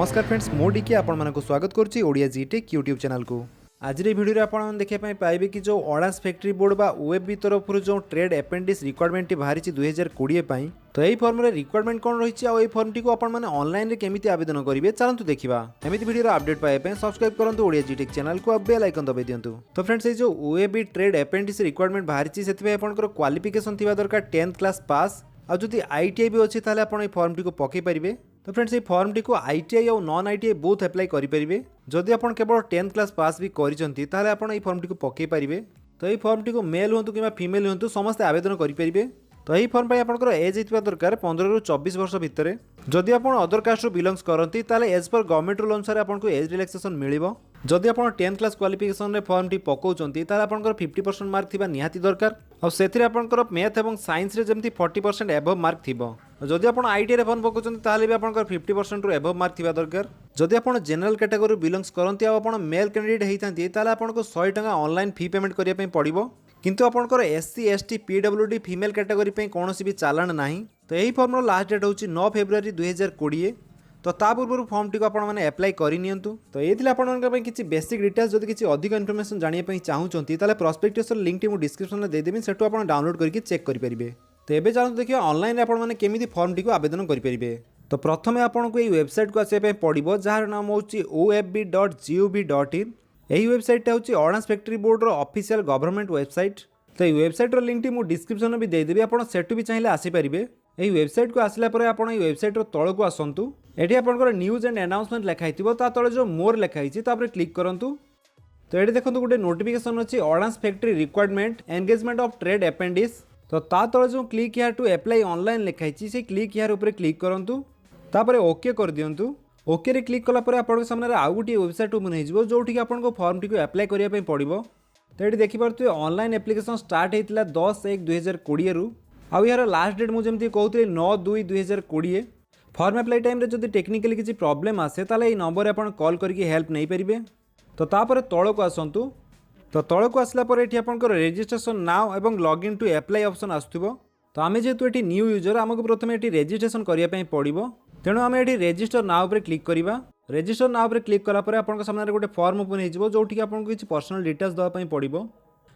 नमस्कार फ्रेंड्स मोडी की आपण मानक स्वागत करुच्ची ओडिया जी टेक यूट्यूब चैनल को। आज भिडियो आप देखा पाइबे कि जो ऑर्डान्स फैक्ट्री बोर्ड बा ओएफबी तरफ जो ट्रेड अप्रेंटिस रिक्वायरमेंट बाहरी 2020 तो यही फॉर्म रे रिक्वायरमेंट कौन रही है फॉर्म टी को आपण माने ऑनलाइन रे केमिति आवेदन करेंगे चलतु देखा। एमती वीडियो अपडेट पाइबा सब्सक्राइब करूँ ओडिया जी टेक चैनल को बेल आइकन दबाई दिंतु। तो फ्रेंड्स ये जो ओएफबी ट्रेड अप्रेंटिस रिक्वायरमेंट बाहरी से आपंकर क्वालिफिकेशन थी दरकार 10th क्लास पास आ जदि आईटीआई भी अच्छी ताले आपण फॉर्म टी को पकई पारे। तो फ्रेंड्स ये फॉर्म टी को आईटीआई और नॉन आईटीआई बोथ अप्लाई करेंगे। जदि आप केवल 10th क्लास पास भी करते फॉर्म टी को पकई पारे। तो ये फॉर्म टी को मेल हूँ कि फीमेल हूँ समस्त आवेदन करेंगे। तो यही फॉर्म पर एज होता दरकार 15 ରୁ 24 वर्ष भितर। जदि आप अदर कास्ट रू बिलोंग्स करती एज पर गवर्नमेंट रूल अनुसार आपको एज रिलैक्सेशन मिलिबो। जदि आप 10th क्लास क्वालिफिकेशन रे फॉर्म टी पकाउछंती ताले आपनकर 50% मार्क थिबा निहाती दरकार और सेथिरे आपनकर मैथ एवं साइंस रे जेमती 40% एबव मार्क थिबो। जदि आप आईटी रे फॉर्म पकाउछंती ताले भी आपनकर 50% रू एबव मार्क थिबा दरकार। जदि आप जनरल कैटेगरी बिलोंग्स करती आ आपण मेल कैंडिडेट हेइतांती ताले आपनको 100 टका ऑनलाइन फी पेमेंट करिया पई पड़िबो। किंतु आपनकर SC ST PWD female category पे कौन भी चालान ना। तो यही फॉर्म लास्ट डेट हूँ 9 फेब्रुआरी 2020। तो ता पूर्व फॉर्म टी को आपने अप्लाई करनी। तो ये आपंकर किसी बेसिक डिटेल्स जब किसी अधिक इनफॉरमेशन जानापी चाहूँगी ताले प्रॉस्पेक्टस लिंक टी डिस्क्रिप्शन में देदेवी सेठू आप डाउनलोड करके चेक करेंगे। तो ये चलते देखिए ऑनलाइन आपने केमी फॉर्म टी को आवेदन करेंगे। तो प्रथम आपको ये वेबसाइट को आसापी पड़ो जार नाम हूँ ofb.gov.in। यही वेबसाइट हूँ ordnance factory board official government website. तो ये वेबसाइट लिंक टी डिस्क्रिप्शन में भी देदेवी आप सेठू भी चाहिए आसीपारे। यही वेबसाइट को आसला पर आप वेबसाइट तल को आसतु। ये आपंकर न्यूज एंड अनाउंसमेंट लिखाई तले जो मोर लिखाई क्लिक करूँ। तो ये देखो गोटे नोटिफिकेशन अच्छी ordnance factory requirement engagement of trade apprentice. तो तले जो click here to apply online लिखाई से क्लिक हियर ऊपर क्लिक करूँ। तापर ओके कर दिंतु। ओके रे क्लिक कला आपन सामने आउ गोटे वेबसाइट ओपन हो जोटि आपको फॉर्म टी को अप्लाई करने पड़ो। तो ये देखिए ऑनलाइन एप्लिकेशन स्टार्ट होता 10/1/2020 रु आउ यार लास्ट डेट मुझे कहते 9/2/2020। फॉर्म अप्लाई टाइम जब टेक्निकली किसी प्रॉब्लम आसे ताले ये नंबर आप कॉल करके हेल्प नहीं पारे। तो तापर तल को आसतु। तो तल को आसला पर ये आपंकर रजिस्ट्रेशन नाउ एवं लॉगिन टू अप्लाई ऑप्शन आसुव। तो आम जेहेतु ये न्यू यूजर आमको प्रथम ये रजिस्ट्रेशन करने पड़ो। तेणु आम ये रजिस्टर नाउ पर क्लिक करवा। रजिस्टर नाउ पर क्लिक कलापर आपन सामने गोटे फॉर्म ओपन हो जोटि आपको किसी पर्सनल डिटेल्स देवाई पड़ो।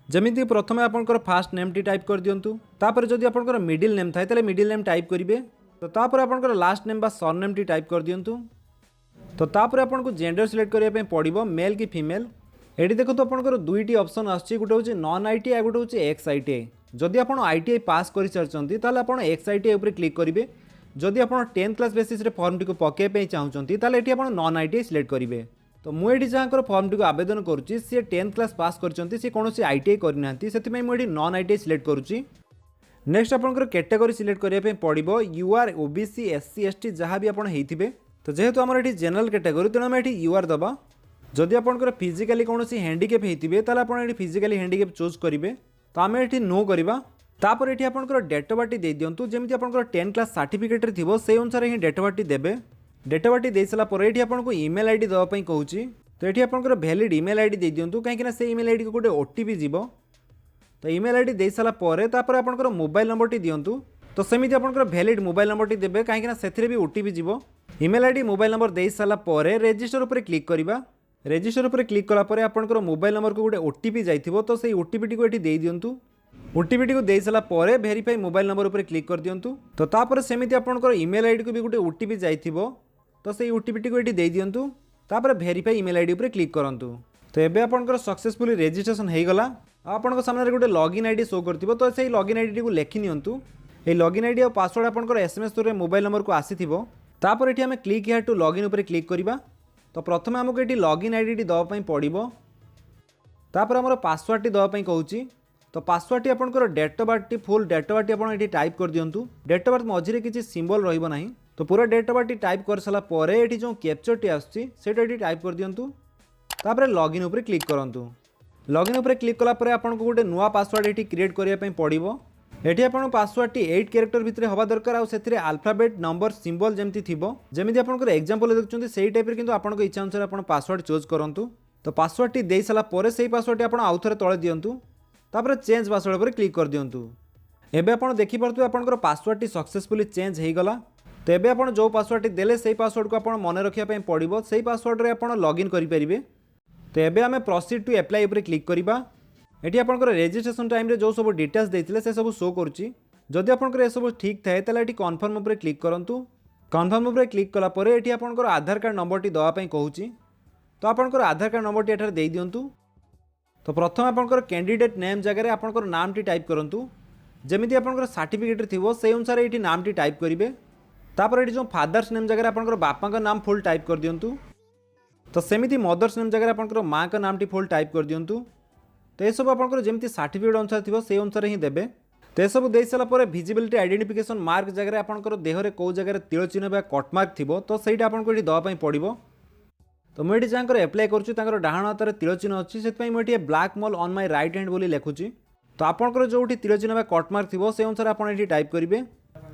जमीती प्रथम आपंकर फास्ट नेम टी टाइप कर दिंतु। तापर जदि आपंकर मिडिल नेम थाए मिडिल नेम टाइप करेंगे। तो तापर आपंकर लास्ट नेम बा सरनेम टी टाइप कर दिंतु। तो तापर आपको जेंडर सिलेक्ट करने पड़ो मेल कि फीमेल। ये देखो तो आपंकर दुईटी ऑप्शन आछी गोटे हूँ नॉन आईटीआई गोटे हूँ एक्स आईटीआई। जदि आप आईटीआई पास कर सारी ताले आप एक्स आईटीआई उपर क्लिक करेंगे। जदि आप 10th क्लास बेसिस रे फॉर्म टी को पकड़े चाहूँगी ताले ये आप नॉन आईटीआई सिलेक्ट करेंगे। तो मुझे जहाँ फॉर्म टी को आवेदन करुँची सी 10th क्लास पास कर कौन आईटीआई करना से मुझे नॉन आईटीआई सिलेक्ट करुँची। नेक्स्ट आपंकर कैटेगरी सिलेक्ट करने पड़ो यूआर ओबीसी एससी एसटी जहाँ भी आपड़ होते। तो जेहेतु आम ये जनरल कैटेगरी तेणु आम ये यूआर दबा। जदि आपंकर फिजिकाली कौन हैंडिकेप होते ताले आप फिजिकाली हैंडिकेप चूज करेंगे। तो आम ये नो करवा। तापर ये आपंकर डेट ऑफ बर्थ दे दिंतु जमी आपंकर 10th क्लास सर्टिफिकेट थी से अनुसार ही डेट ऑफ बर्थ देवे। डेट ऑफ बर्थ दे सारा पर ये आपको ईमेल आईडी देवाई कहूँ। तो ये आपंकर वैलिड ईमेल आईडी दे दिंतु कहीं से ईमेल आईडी को गोटे ओटीपी जीव। तो ईमेल आईडी दे सारा पर तापर आपंकर मोबाइल नंबर टी दिंतु। तो सेमती आपंकर वैलिड मोबाइल नंबर टी देवे कहीं से भी ओटीपी जीव। ईमेल आईडी मोबाइल नंबर दे सारा पर रजिस्टर उपर क्लिक करवा। रजिस्टर उपर क्लिक कलापर आपंकर मोबाइल नंबर को गोटे ओटीपी जाइथिबो। तो से ओटीपी टी को ये दे दिंतु। ओटीपी टी को दे सारा पर वेरीफाई मोबाइल नंबर उपर क्लिक कर दिंतु। तो तापर सेमती आपंकर ईमेल आईडी को भी गोटे ओटीपी जाइथिबो। तो से ओटीपी टी को ये दे दिंतु। तापर वेरीफाई ईमेल आईडी उपर क्लिक करंतु। तो एबे आपंकर सक्सेसफुली रजिस्ट्रेशन हो गला। आपन सामने गोटे लॉगिन आईडी शो करथिबो। तो से लॉगिन आईडी को लिखि नियंतु। ए लॉगिन आईडी और पासवर्ड आपंकर एसएमएस थ्रू मोबाइल नंबर को आसीथिबो। तापर एठी हमें क्लिक हियर टू लॉगिन उपर क्लिक करबा। तो प्रथम हमको ये लॉगिन आईडी टी दवाई पड़ो। तापर हमर पासवर्ड टी दवाई कहूँ। तो पासवर्ड टी आपंकर डेट ऑफ बर्थ टी फुल डेट ऑफ बर्थ टी टाइप कर दिंतु। डेट ऑफ बर्थ मझे किसी सिंबल रहिबो नाही। तो पूरा डेट ऑफ बर्थ टी टाइप कर सारा पर ये जो कैप्चर टी आसुची सेटा टाइप कर दिंतु। तापर लॉगिन उपर क्लिक करंतु। लॉगिन उपर क्लिक कला पर आपको गोटे नुआ पासवर्ड ये क्रिएट करने पड़ो। ये आपन पासवर्ड टी 8 कैरेक्टर भितर हवा दरकार आउ से अल्फाबेट नंबर सिंबल जमती थिबो। जमिति आपनकर एग्जांपल देखुछन्ती सेही टाइप रे किंतु आपनको इच्छा अनुसार आपन पासवर्ड चूज करंतु। तो पासवर्ड टी दे साला पर सेही पासवर्ड टी आपन आउ थरे तळे दियंतु। तापर चेंज पासवर्ड पर क्लिक कर दियंतु। एबे आपन देखि परतु आपनकर पासवर्ड टी सक्सेसफुली चेंज हे गला। तो एबे आपण जो पासवर्ड देले से पासवर्ड को आपण मन रखिया पड़ो से पासवर्ड रे आपण लॉगिन करें। तो एबे आम प्रोसीड टू एप्लाई उपर क्लिक करवा। ये आपंकर रेजिस्ट्रेशन टाइम रे जो सब डिटेल्स देते से सब शो करुच्ची। जदि आपंकर ये सब ठीक थाए ताले कन्फर्म उपर क्लिक करूँ। कन्फर्म उपर क्लिक कलापर ये आपंकर आधार कार्ड नंबर दवाई कहूँ। तो आपंकर आधार कार्ड नंबर एठार दे दिंतु। तो प्रथम आपंकर कैंडिडेट नेम जगह आपंकर नाम टी टाइप करूँ। जमीती आपंकर सर्टिफिकेट थी से अनुसार ये नाम टी टाइप करेंगे। तापर ये जो फादर्स नेम जगह आपंकर बापा का नाम फुल टाइप कर दिंतु। तो सेमिति मदर्स नेम जगह आपंकर माँ का नाम टी फुल टाइप कर दिंतु। तो यह सब आपंकर जमी सर्टिफिकेट अनुसार थी से अनुसार ही देवे। तो यह सब दे सारापर विजिबिलिटी आइडेंटिफिकेशन मार्क जगह आपंकर देहरे कौ जगह तिल चिन्ह कट मार्क थी तो सहीटा आपको ये दवाई पड़ो। तो मुझे जहाँ एप्लाई करूँ डाण हाथ में तिल चिन्ह अच्छी से मुझे black mall on my right hand बोली लिखुची। तो आपंकर जो तिल चिन्ह कट मार्क थी से अनुसार आप टाइप करेंगे।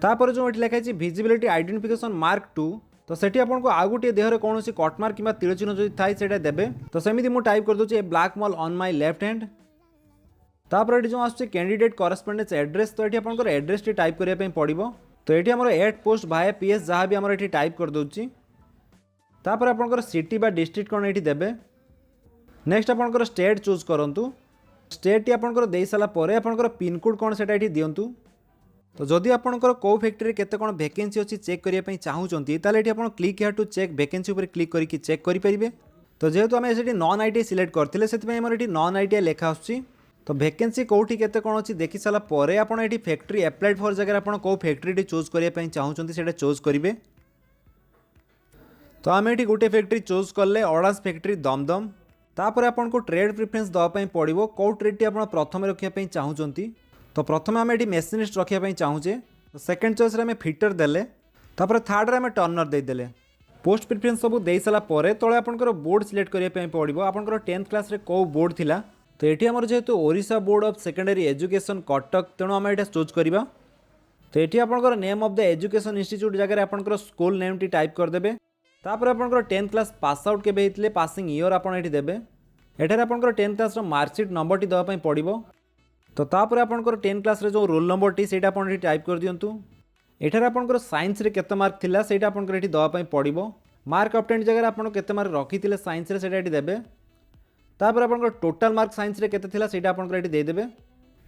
तापर जो ये लिखाई विजिबिलिटी आइडेंटिफिकेशन मार्क 2 तो सेठी आपको आउ गोटे देहरे कौन कट मार्क कि तिल चिन्ह जो थाए से देवे। तो सेमती मुझे टाइप कर दूसरी black mall on my left hand. तापर ये जो आस कैंडिडेट करस्पोंडेंस एड्रेस तो ये आपंकर एड्रेस टी टाइप करने पड़ो। तो ये आम एट पोस्ट भाया पीएस जहाँ भी आम टाइप कर दूची। तापर आपंकर सिटी बा डिस्ट्रिक्ट कौन ये देवे। नेक्स्ट आपंकर स्टेट चूज करूँ। स्टेट टी आपंकर दे सारापर आपंकर पिनकोड कौन से दिंतु। तो जदि आपंकर कौ फैक्ट्री केते कौन वैकेंसी अच्छी चेक करने चाहूँगी ताले ये आप click here to check vacancy उपर क्लिक करके चेक करेंगे। तो जेहेतु आम से नॉन आईटीआई सिलेक्ट करते से नॉन आईटीआई लेखा आसूँ। तो वैकेंसी कौटी केते कौन अच्छी देखी सारापर आपड़ ये फैक्ट्री एप्लाइड फॉर जगह आप कौ फैक्ट्री चूज करने चाहूँगी से चूज करेंगे। तो आम ये गोटे फैक्ट्री चूज कले ऑर्डांस फैक्ट्री दमदम। तापर आपको ट्रेड प्रिफरेन्स दवाई पड़ो कौ ट्रेड टी आप प्रथम रखापी चाहूँगी। तो प्रथम आम ये मेसीनिस्ट रखापी चाहूचे। तो सेकेंड चॉइस आम फिटर देले। तापर थर्ड आम टर्नर देदेले। पोस्ट प्रिफरेन्स सब दे सारापर तले आपंकर बोर्ड सिलेक्ट करने पड़ो आपंकर 10th क्लास कौ बोर्ड थिला। तो ये आमर जेहेतु Odisha board of secondary education Cuttack तेणु आम ये चूज करवा। तो ये आपंकर name of the education institute जगह आपंकर स्कूल नेम टी टाइप करदे। तापर आपंकर 10th क्लास पास आउट केबे हेतिले पासिंग ईयर आपन एठी देबे। एठारे आपंकर 10th क्लास रो मार्कशीट नंबर टी दवा पई पड़िबो। तो तापर आपंकर 10th क्लास रे जो रोल नंबर टी सेटा आपन एठी टाइप कर दियंतु। एठारे आपंकर साइंस रे केते मार्क थिला सेटा आपंकर एठी दवा पई पड़िबो। मार्क ऑब्टेन्ड जगह आपन केते मार्क रखिथिले साइंस रे सेटा एठी देबे। तापर आपंकर टोटल मार्क साइंस रे केते थिला सेटा आपंकर एठी दे देबे।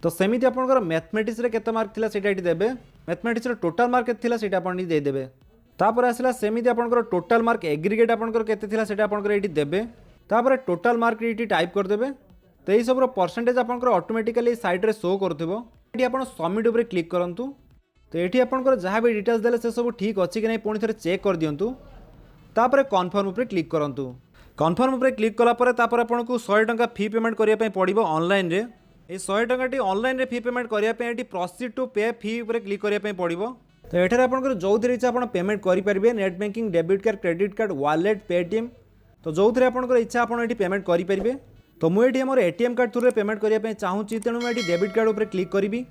तो सेमिति आपंकर मैथमेटिक्स रे केते मार्क थिला सेटा एठी देबे। मैथमेटिक्स रे टोटल मार्क केते थिला सेटा आपन एठी दे देबे। तापर आसला सेमिति आपंकर टोटल मार्क एग्रीगेट आपंकर केते थिला सेटा आपंकर एठी देबे। तापर टोटल मार्क एठी टाइप कर देबे। तो यही सब परसेंटेज आपंकर ऑटोमेटिकली साइड रे शो करथिबो। एठी आपन सबमिट ऊपर क्लिक करंतु। तो एठी आपंकर जहाँ भी डिटेल्स देले से सब ठीक अछि कि नै पुणी थरे चेक कर दियंतु। तापर कन्फर्म ऊपर क्लिक करंतु। कन्फर्म ऊपर क्लिक कला परे तापर आपनको 100 टंका फी पेमेंट करिया पई पड़िबो ऑनलाइन रे। ए 100 टंका टी ऑनलाइन रे फी पेमेंट करिया पई एठी प्रोसीड टू पे फी ऊपर क्लिक करिया पई पड़िबो। तो ये आपंकर जो इच्छा आप पेमेंट करेंगे net banking debit card credit card wallet Paytm. तो जो आपंकर इच्छा आप पेमेंट करेंगे। तो मुझे मोर एटीएम कार्ड थ्रू पेमेंट करने चाहूँगी तेणु मुझे डेबिट कार्ड उपर क्लिक करी।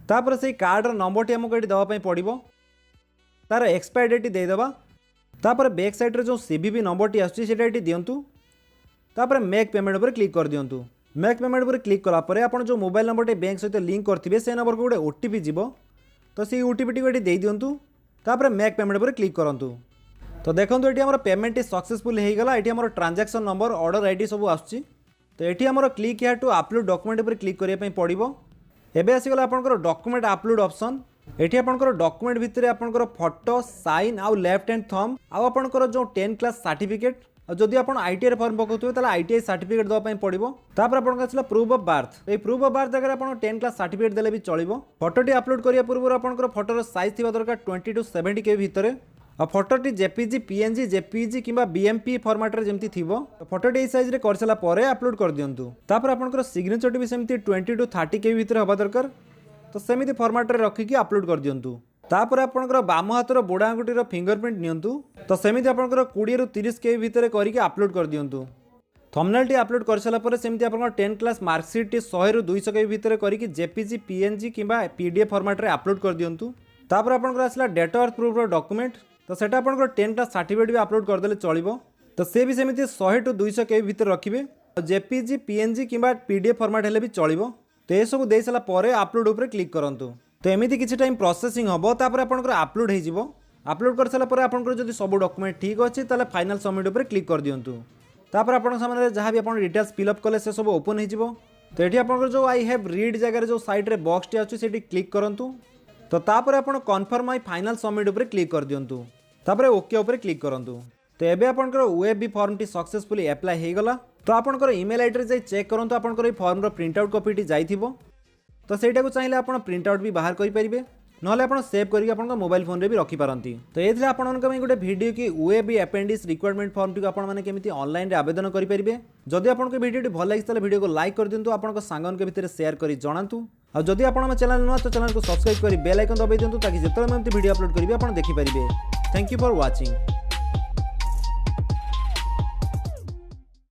तापर से कार्ड नंबर टी आमको ये दवाई पड़ो। तार एक्सपायर डेट देदेबा। तापर बैक साइड जो सीवीवी नंबर टी आसटा ये दिंतु। तापर मेक पेमेंट उपर क्लिक कर दिंतु। मेक पेमेंट उपर क्लिक कलापर आप जो मोबाइल नंबर टी बैंक सहित लिंक करेंगे से नंबर को गोटे ओटीपी जीव। तो सी ओटीपी टी ये दे दिंतु। तापर मेक पेमेंट पर क्लिक करूँ। तो देखो ये आम पेमेंट सक्सेसफुल होगा। ये आम ट्रांजैक्शन नंबर ऑर्डर आईडी सब आसूँ। तो ये आम click here to upload document पर क्लिक करने पड़ो। एबे आसीगला आपनकर डॉक्यूमेंट अपलोड ऑप्शन। एठी आपनकर डॉक्यूमेंट भितर आपनकर फोटो साइन आउ लेफ्ट हैंड थंब आउ आपनकर जो 10th क्लास सर्टिफिकेट जदि आप आईटीआई फॉर्म पकाउथुबे ताले आईटीआई सर्टिफिकेट दवा पड़ो। तापर आपन आसला प्रूफ ऑफ बर्थ। ये प्रूफ ऑफ बर्थ जगह आप 10th क्लास सर्टिफिकेट देले भी चलिबो। फोटोटी अपलोड करिया पूर्व आपनकर फोटोर साइज थिबा दरकार 20 to 70 के भितर। और फोटोटी जेपीजी पीएनजी जेपीजी किंबा बीएमपी फॉर्मेट रे जेमती थिबो। तो फोटोटी साइज रे करसला परे अपलोड कर दियंतु। तापर आपनकर सिग्नेचर भी सेमती 20 to 30 के भितर हबा दरकार। तो सेमिति फॉर्मेट रे रखिकी अपलोड कर दियंतु। तापर आपनकर बाम हाथर बोड़ा आंगुठीर फिंगरप्रिंट नियंतु। तो सेमिति आपनकर 20 ରୁ 30 के भितर करके अपलोड कर दियंतु। थंबनेल टी अपलोड कर सारा पर सेमती आपनकर 10th क्लास मार्कशीट टी 100 ରୁ 200 के भितर करके जेपीजी पीएनजी किंबा पीडीएफ फॉर्मेट रे अपलोड कर दियंतु। तापर आपनकर आसला डेट ऑफ बर्थ प्रूफ रो डॉक्यूमेंट। तो सेटा आपनकर 10th क्लास सर्टिफिकेट भी अपलोड कर देले चलिबो। तो से भी सेमिति 100 ରୁ 200 के भितर रखिबे। जेपीजी पीएनजी किंबा पीडीएफ फॉर्मेट हेले भी चलिबो। तो ये सब दे सारा पर अपलोड ऊपर क्लिक करंतु। तो एमिति किछि टाइम प्रोसेसिंग हबो। तापर आपनकर अपलोड हे जिवो। अपलोड कर सारा पर आपन जदि सब डॉक्यूमेंट ठीक अच्छी ताले फाइनल सबमिट उपर क्लिक कर दिंतु। तापर आपन सामने जहाँ भी आप डिटेल्स फिलअप कले से सब ओपन हो। तो ये आप जो आई हैव रीड जगह जो साइड में बॉक्स टी अच्छी से क्लिक करूँ। तो तापर आप कन्फर्म आई फाइनल सबमिट उपर क्लिक कर दिंतु। तापर ओके उपर क्लिक करूँ। तो ये आपंकर OFB फॉर्म टी सक्सेसफुली एप्लाई होगला। तो आपंकर ईमेल आईडी जाई चेक करूँ आपंकर फॉर्म रो प्रिंट आउट कॉपी टी जाइथिबो। तो सेटा को चाहिए आप प्रिंट आउट भी बाहर करि परिबे नहले आप सेव करके आपन मोबाइल फोन रे भी रखि पारंती। तो एथले आपन मन कमे गोटे वीडियो की OFB appendix requirement form T आपन माने केमिति ऑनलाइन रे आवेदन करि परिबे। जदि आपन को वीडियो टी भल लागिस ताले वीडियो को लाइक कर दियंतु, आपन सांगन के भितर शेयर करि जणांतु। आ जदि आपन हम चैनल नुआ तो चैनल को सब्सक्राइब करि बेल आइकन दबाइ दियंतु ताकि जेतले हम वीडियो अपलोड करिवे आपन देखि परिबे। Thank you for watching.